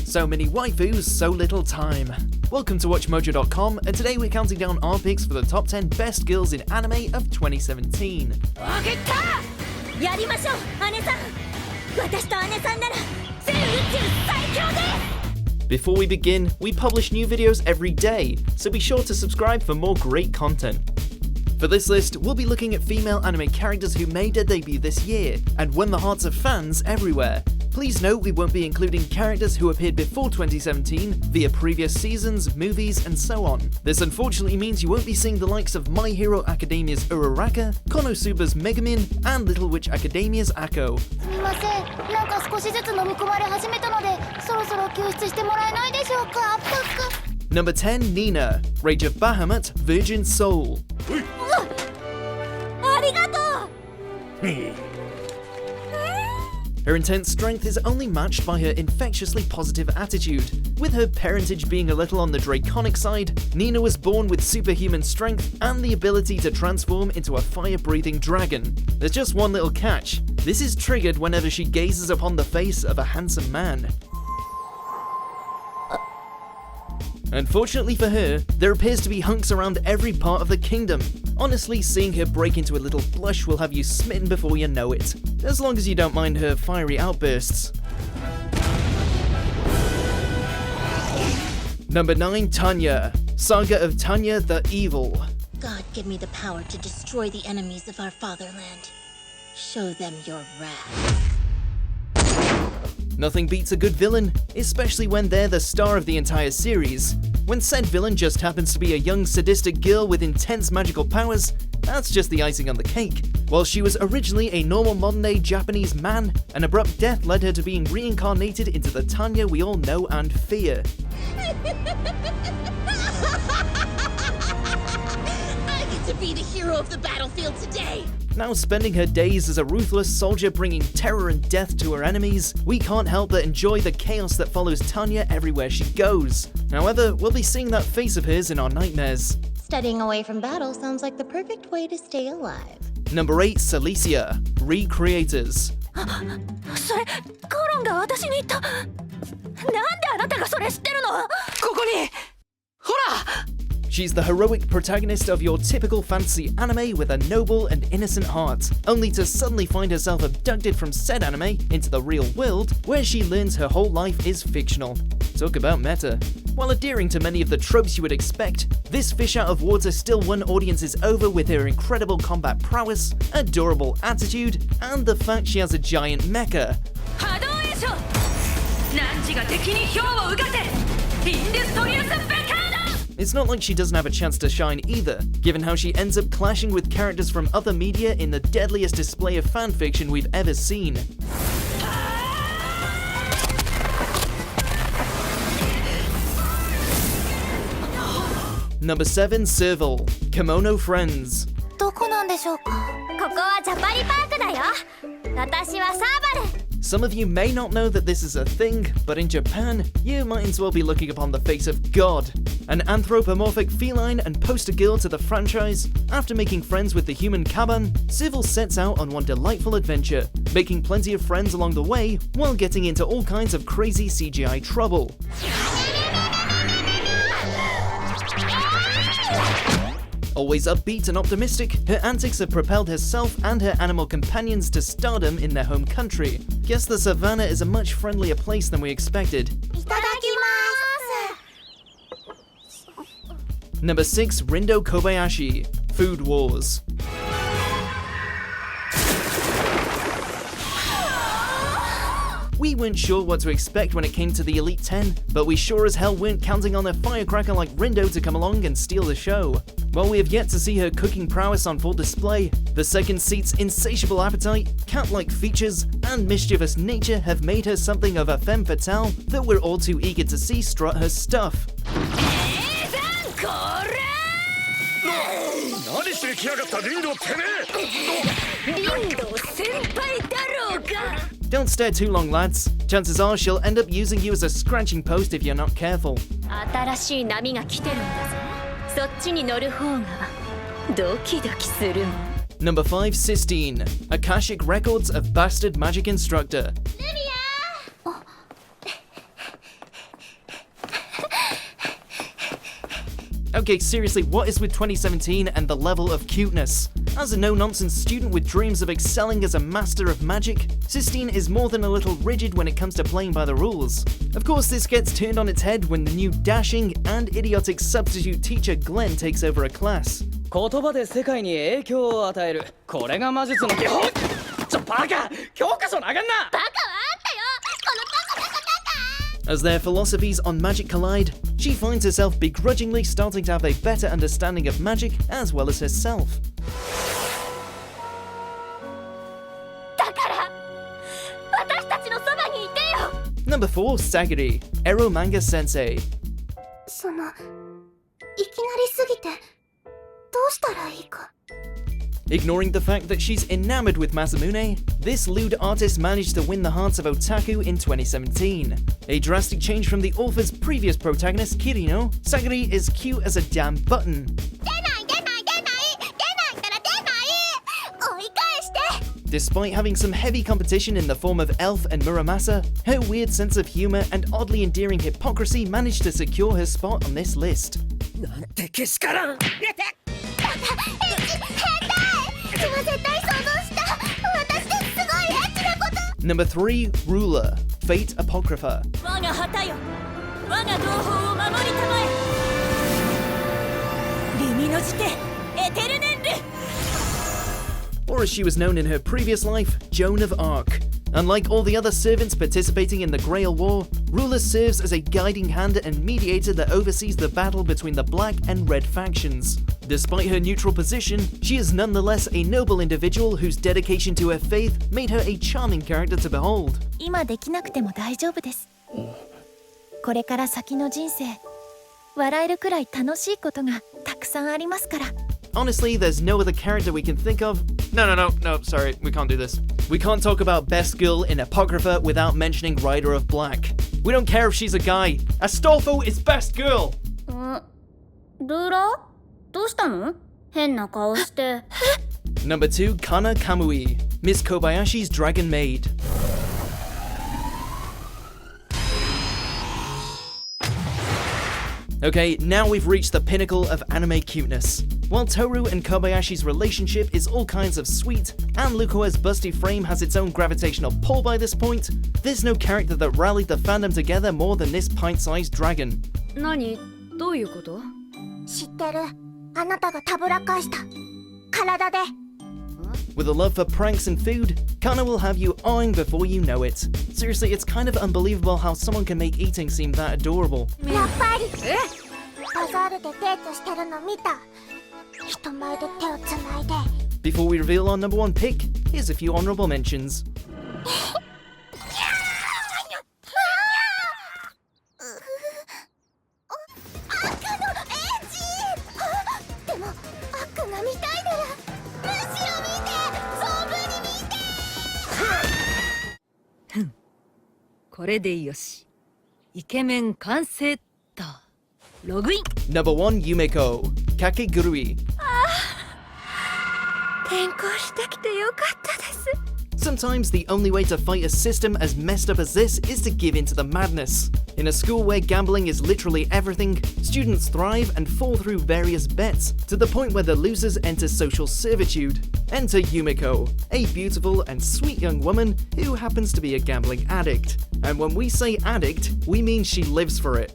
So many waifus, so little time. Welcome to WatchMojo.com, and today we're counting down our picks for the top 10 best girls in anime of 2017. Before we begin, we publish new videos every day, so be sure to subscribe for more great content. For this list, we'll be looking at female anime characters who made their debut this year, and won the hearts of fans everywhere. Please note we won't be including characters who appeared before 2017, via previous seasons, movies, and so on. This unfortunately means you won't be seeing the likes of My Hero Academia's Uraraka, Konosuba's Megumin, and Little Witch Academia's Akko. Number 10, Nina, Rage of Bahamut Virgin Soul. Her intense strength is only matched by her infectiously positive attitude. With her parentage being a little on the draconic side, Nina was born with superhuman strength and the ability to transform into a fire-breathing dragon. There's just one little catch. This is triggered whenever she gazes upon the face of a handsome man. Unfortunately for her, there appears to be hunks around every part of the kingdom. Honestly, seeing her break into a little blush will have you smitten before you know it, as long as you don't mind her fiery outbursts. Number 9, Tanya, Saga of Tanya the Evil. God, give me the power to destroy the enemies of our fatherland. Show them your wrath. Nothing beats a good villain, especially when they're the star of the entire series. When said villain just happens to be a young sadistic girl with intense magical powers, that's just the icing on the cake. While she was originally a normal modern-day Japanese man, an abrupt death led her to being reincarnated into the Tanya we all know and fear. I get to be the hero of the battlefield today! Now spending her days as a ruthless soldier bringing terror and death to her enemies, we can't help but enjoy the chaos that follows Tanya everywhere she goes. However, we'll be seeing that face of hers in our nightmares. Studying away from battle sounds like the perfect way to stay alive. Number 8, Selesia, Recreators. She's the heroic protagonist of your typical fantasy anime with a noble and innocent heart, only to suddenly find herself abducted from said anime into the real world, where she learns her whole life is fictional. Talk about meta. While adhering to many of the tropes you would expect, this fish out of water still won audiences over with her incredible combat prowess, adorable attitude, and the fact she has a giant mecha. It's not like she doesn't have a chance to shine either, given how she ends up clashing with characters from other media in the deadliest display of fanfiction we've ever seen. Number 7, Serval, Kemono Friends. Some of you may not know that this is a thing, but in Japan, you might as well be looking upon the face of God. An anthropomorphic feline and poster girl to the franchise, after making friends with the human Kaban, Serval sets out on one delightful adventure, making plenty of friends along the way while getting into all kinds of crazy CGI trouble. Always upbeat and optimistic, her antics have propelled herself and her animal companions to stardom in their home country. Guess the savannah is a much friendlier place than we expected. Number 6, Rindo Kobayashi, Food Wars. We weren't sure what to expect when it came to the Elite 10, but we sure as hell weren't counting on a firecracker like Rindo to come along and steal the show. While we have yet to see her cooking prowess on full display, the second seat's insatiable appetite, cat-like features, and mischievous nature have made her something of a femme fatale that we're all too eager to see strut her stuff. Don't stare too long, lads. Chances are she'll end up using you as a scratching post if you're not careful. Number 5, Sistine, Akashic Records of Bastard Magic Instructor. Okay, seriously, what is with 2017 and the level of cuteness? As a no-nonsense student with dreams of excelling as a master of magic, Sistine is more than a little rigid when it comes to playing by the rules. Of course, this gets turned on its head when the new dashing and idiotic substitute teacher Glenn takes over a class. 言葉で世界に影響を与える。これが魔術の基本。バカ！教科書長んな！ As their philosophies on magic collide, she finds herself begrudgingly starting to have a better understanding of magic as well as herself. Number 4, Sagiri, Eromanga Sensei. その、いきなりすぎて、どうしたらいいか。 Ignoring the fact that she's enamored with Masamune, this lewd artist managed to win the hearts of otaku in 2017. A drastic change from the author's previous protagonist, Kirino, Sagiri is cute as a damn button. Despite having some heavy competition in the form of Elf and Muramasa, her weird sense of humor and oddly endearing hypocrisy managed to secure her spot on this list. Number 3, Ruler, Fate Apocrypha. Or as she was known in her previous life, Joan of Arc. Unlike all the other servants participating in the Grail War, Ruler serves as a guiding hand and mediator that oversees the battle between the Black and Red factions. Despite her neutral position, she is nonetheless a noble individual whose dedication to her faith made her a charming character to behold. 今できなくても大丈夫です。これから先の人生、笑えるくらい楽しいことがたくさんありますから。 Honestly, there's no other character we can think of. No, sorry, we can't do this. We can't talk about Best Girl in Apocrypha without mentioning Rider of Black. We don't care if she's a guy. Astolfo is Best Girl! ルーラー？どうしたの？変な顔して。Number 2, Kanna Kamui, Miss Kobayashi's Dragon Maid. Okay, now we've reached the pinnacle of anime cuteness. While Toru and Kobayashi's relationship is all kinds of sweet, and Lukoa's busty frame has its own gravitational pull by this point, there's no character that rallied the fandom together more than this pint-sized dragon. 何？どういうこと？知ってる。あなたがたぶらかした。体で。 With a love for pranks and food, Kanna will have you awing before you know it. Seriously, it's kind of unbelievable how someone can make eating seem that adorable. やっぱり。バザールでデートしてるの見た。人前で手をつないで。 Before we reveal our number 1 pick, here's a few honorable mentions. Number 1, Yumeko, Kakegurui. 転校してきてよかったです。 Sometimes the only way to fight a system as messed up as this is to give in to the madness. In a school where gambling is literally everything, students thrive and fall through various bets, to the point where the losers enter social servitude. Enter Yumeko, a beautiful and sweet young woman who happens to be a gambling addict. And when we say addict, we mean she lives for it.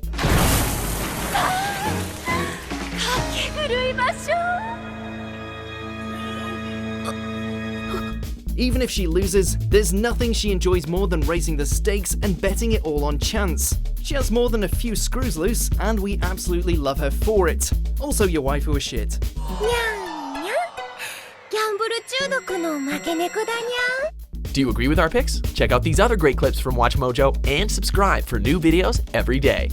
Even if she loses, there's nothing she enjoys more than raising the stakes and betting it all on chance. She has more than a few screws loose, and we absolutely love her for it. Also, your waifu is shit. にゃんにゃん。ギャンブル中毒の負け猫だにゃん。 Do you agree with our picks? Check out these other great clips from WatchMojo and subscribe for new videos every day.